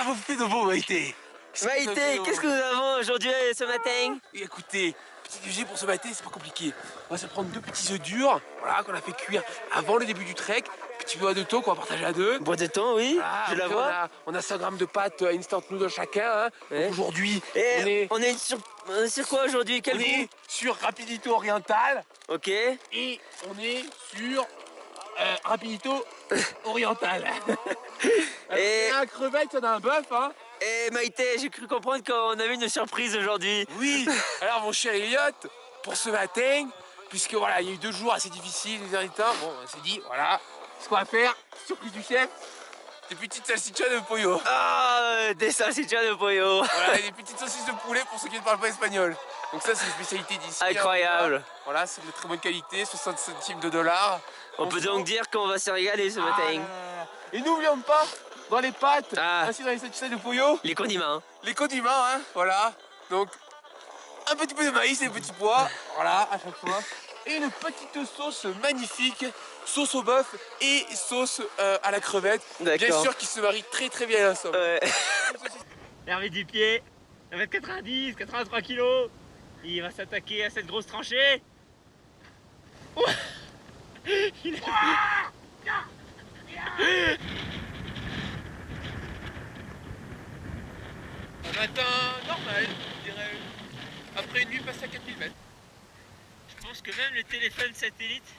avons fait de beau, Maïté? Maïté, qu'est-ce que nous avons aujourd'hui ce matin? Écoutez, petit déjeuner pour ce matin, c'est pas compliqué. On va se prendre 2 petits œufs durs, voilà, qu'on a fait cuire avant le début du trek. Petit bois de thon qu'on va partager à 2. Boîte de thon, oui, Voilà, je la après, vois. on a 100 grammes de pâtes instant noodle chacun. Hein. Ouais. Donc aujourd'hui, Et on est sur quoi aujourd'hui? Quel on goût? est sur Rapidito Oriental Ok. et on est sur Rapidito Oriental. Et... On a un crevette, on a un bœuf. Hein. Et Maïté, j'ai cru comprendre qu'on avait une surprise aujourd'hui. Oui, alors mon cher Elliot, pour ce matin, puisque voilà, il y a eu 2 jours assez difficiles les derniers temps, bon, on s'est dit, voilà, ce qu'on va faire, surprise du chef, des petites salchichas de pollo. Ah, des salchichas de pollo. Voilà, et des petites saucisses de poulet pour ceux qui ne parlent pas espagnol. Donc ça, c'est une spécialité d'ici. Incroyable. Voilà, c'est de très bonne qualité, 60 centimes de dollars. On peut donc dire qu'on va se régaler ce matin. Et n'oublions pas, dans les pâtes, ainsi dans les salchichas de pollo, les condiments. Les condiments, hein, voilà. Donc, un petit peu de maïs et des petits pois, voilà, à chaque fois. Et une petite sauce magnifique, sauce au bœuf et sauce à la crevette. Bien sûr qui se marie très très bien ensemble. Ouais. Hervé Dupié, 1m90, 83 kg. Il va s'attaquer à cette grosse tranchée. Il Un matin normal, je dirais. Après une nuit passée à 4000 mètres. Je pense que même les téléphones satellites,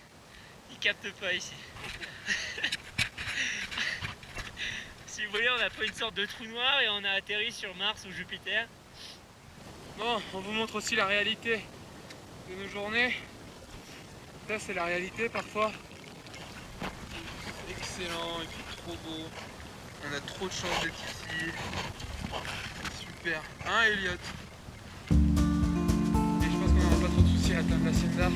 ils captent pas ici. Si vous voulez, on a pris une sorte de trou noir et on a atterri sur Mars ou Jupiter. Bon, on vous montre aussi la réalité de nos journées. Ça, c'est la réalité parfois. Excellent, il fait trop beau. On a trop de chance d'être ici. C'est super. Hein, Elliot? Et je pense qu'on n'aura pas trop de soucis à atteindre l'hacienda.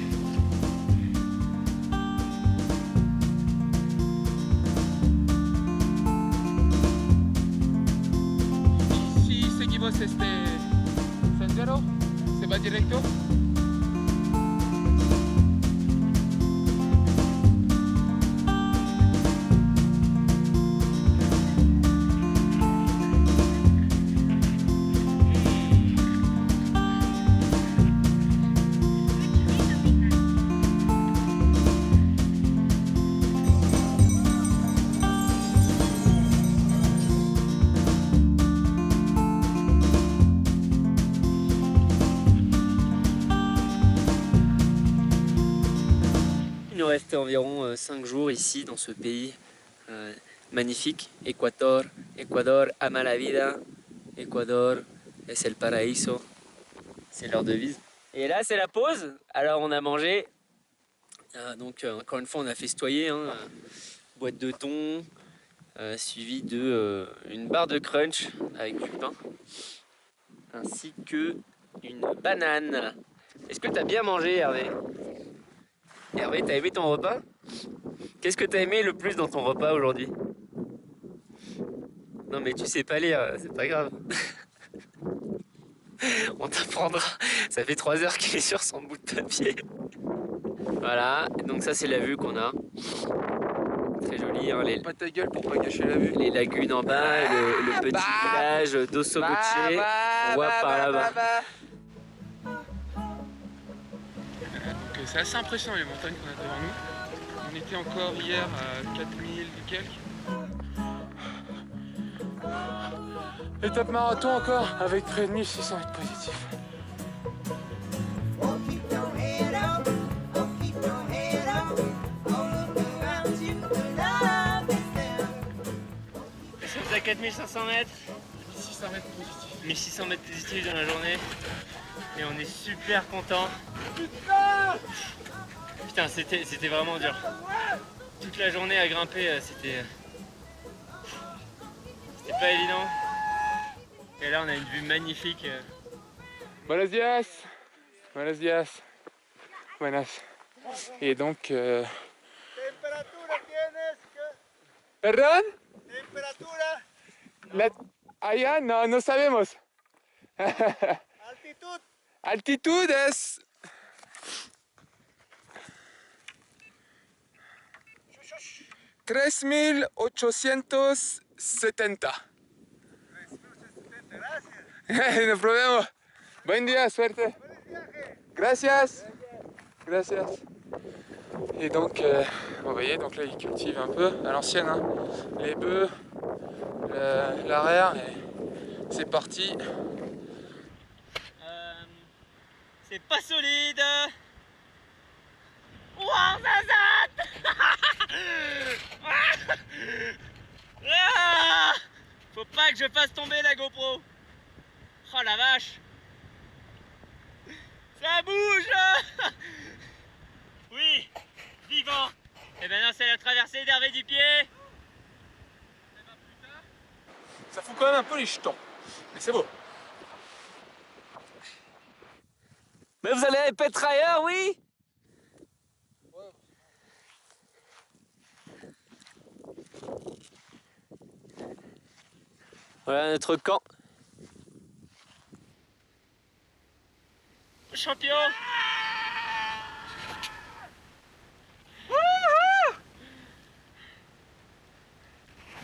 Si seguimos este sendero, se va directo. Il nous reste environ 5 jours ici dans ce pays magnifique. Équateur ama la vida. Équateur es el paraíso. C'est leur devise. Et là c'est la pause. Alors on a mangé. Donc encore une fois on a festoyé. Hein, boîte de thon. Suivi de une barre de crunch avec du pain. Ainsi que une banane. Est-ce que tu as bien mangé, Hervé? Hervé, t'as aimé ton repas? Qu'est-ce que t'as aimé le plus dans ton repas aujourd'hui? Non mais tu sais pas lire, c'est pas grave. On t'apprendra. Ça fait 3 heures qu'il est sur son bout de papier. Voilà, donc ça c'est la vue qu'on a. Très jolie, hein, Pas ta gueule pour pas gâcher la vue. les lagunes en bas, le petit village d'Osso Boche. On voit par là-bas. Donc c'est assez impressionnant les montagnes qu'on a devant nous. On était encore hier à 4000 et quelques. Étape marathon encore avec près de 1600 mètres positifs. Ça faisait 4500 mètres. 1600 mètres positifs. 1600 mètres positifs dans la journée. Et on est super content. Putain, c'était vraiment dur. Toute la journée à grimper, c'était pas évident. Et là, on a une vue magnifique. Buenos días. Buenos días. Buenas. Et donc... Temperatura tienes que... ¿Perdón? Temperatura. Allá no sabemos. Altitud. Altitud es... 3870. No problema. Buen día, suerte. Gracias. Gracias. Et donc, vous voyez, donc là ils cultivent un peu à l'ancienne, hein, les bœufs, l'arrière, et c'est parti. C'est pas solide. Wow, Zazat. Ah, faut pas que je fasse tomber la GoPro. Oh la vache. Ça bouge. Oui, vivant. Et maintenant c'est la traversée d'Hervé du Pied. Ça fout quand même un peu les jetons, mais c'est beau. Mais vous allez à Pétrailleur, oui? Voilà notre camp. Champion. Wouhou!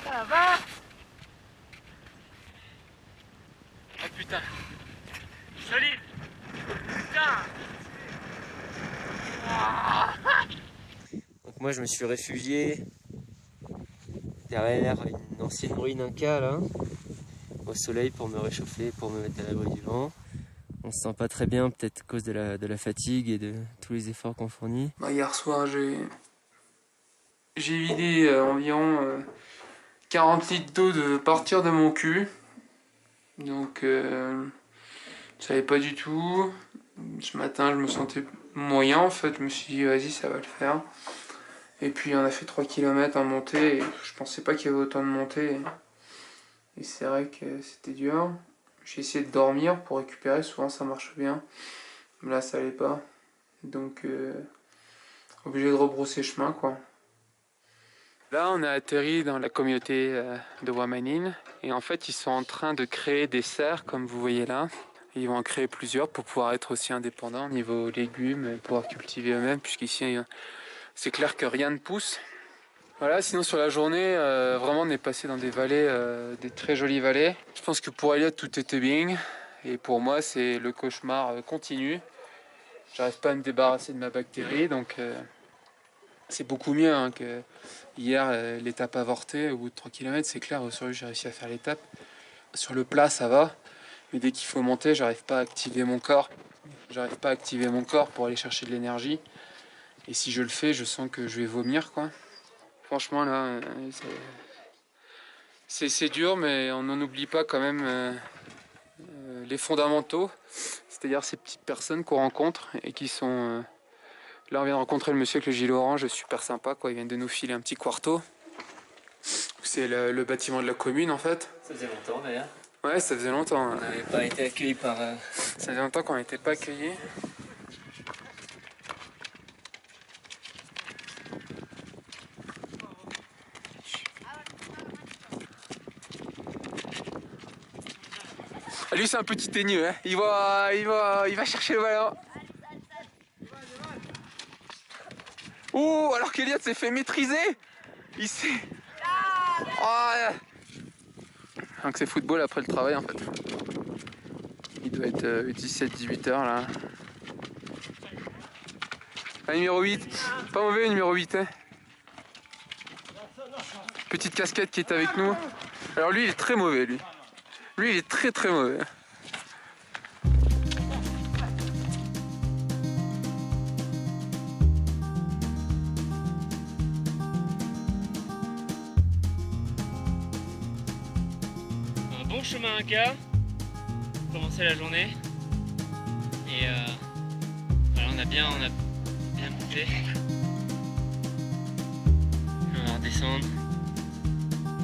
Ça va? Oh putain. Solide. Putain. Donc moi je me suis réfugié derrière une ancienne ruine inca là, au soleil pour me réchauffer, pour me mettre à l'abri du vent. On se sent pas très bien, peut-être à cause de la fatigue et de tous les efforts qu'on fournit. Bah, hier soir j'ai vidé environ 40 litres d'eau de partir de mon cul. Donc je savais pas du tout. Ce matin je me sentais moyen en fait, je me suis dit vas-y ça va le faire. Et puis on a fait 3 km en montée et je pensais pas qu'il y avait autant de montée. Et c'est vrai que c'était dur. J'ai essayé de dormir pour récupérer, souvent ça marche bien. Mais là ça allait pas. Donc obligé de rebrousser chemin quoi. Là on a atterri dans la communauté de Wamanin. Et en fait ils sont en train de créer des serres comme vous voyez là. Ils vont en créer plusieurs pour pouvoir être aussi indépendants au niveau légumes et pouvoir cultiver eux-mêmes, puisqu'ici c'est clair que rien ne pousse. Voilà, sinon sur la journée, vraiment on est passé dans des vallées, des très jolies vallées. Je pense que pour Elliot tout était bien, et pour moi c'est le cauchemar continu. J'arrive pas à me débarrasser de ma bactérie, donc c'est beaucoup mieux hein, que hier l'étape avortée au bout de 3 km, c'est clair, sur lui j'ai réussi à faire l'étape. Sur le plat ça va, mais dès qu'il faut monter, j'arrive pas à activer mon corps. J'arrive pas à activer mon corps pour aller chercher de l'énergie. Et si je le fais, je sens que je vais vomir quoi. Franchement là, c'est dur, mais on n'en oublie pas quand même les fondamentaux. C'est-à-dire ces petites personnes qu'on rencontre et qui sont... Là on vient de rencontrer le monsieur avec le gilet orange, super sympa quoi, il vient de nous filer un petit quarto. C'est le bâtiment de la commune en fait. Ça faisait longtemps d'ailleurs. Ouais, ça faisait longtemps. On n'avait pas été accueillis par... Ça faisait longtemps qu'on n'était pas accueillis. Lui c'est un petit teigneux, hein. Il va chercher le ballon. Oh, alors qu'Eliott s'est fait maîtriser. Il s'est... Oh, ouais. Donc c'est football après le travail en fait. Il doit être 17-18 heures là. Ah, numéro 8, pas mauvais numéro 8 hein. Petite casquette qui est avec nous. Alors lui il est très mauvais lui. Lui il est très très mauvais. Un bon chemin Inca pour commencer la journée. Et voilà, on a bien monté. On va redescendre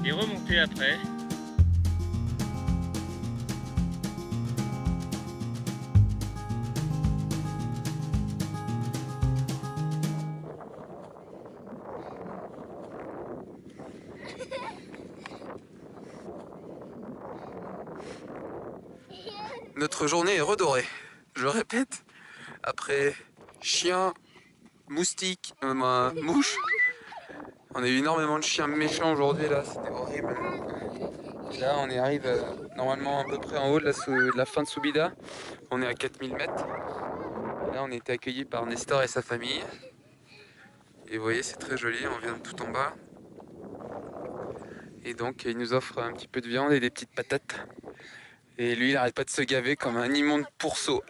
et remonter après. Notre journée est redorée. Je répète, après chien, moustique, mouche. On a eu énormément de chiens méchants aujourd'hui là, c'était horrible. Là, on arrive normalement à peu près en haut de la fin de Subida. On est à 4000 mètres. Là, on a été accueillis par Nestor et sa famille. Et vous voyez, c'est très joli. On vient de tout en bas. Et donc, il nous offre un petit peu de viande et des petites patates. Et lui, il n'arrête pas de se gaver comme un immonde pourceau.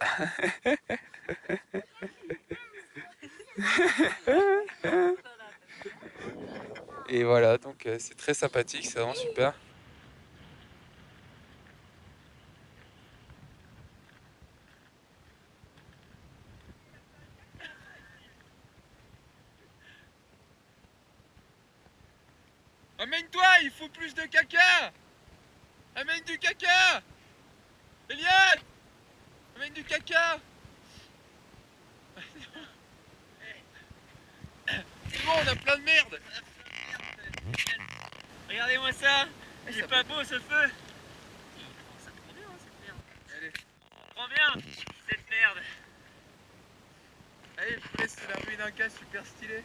Et voilà, donc c'est très sympathique, c'est vraiment super. Amène-toi, il faut plus de caca! Amène du caca! Eliane! Amène du caca! C'est bon, on a plein de merde! Regardez-moi ça, il est pas beau ce feu. Ça prend bien cette merde. Allez, Prends bien cette merde. allez, je vous laisse, c'est la ruine d'un cas super stylé.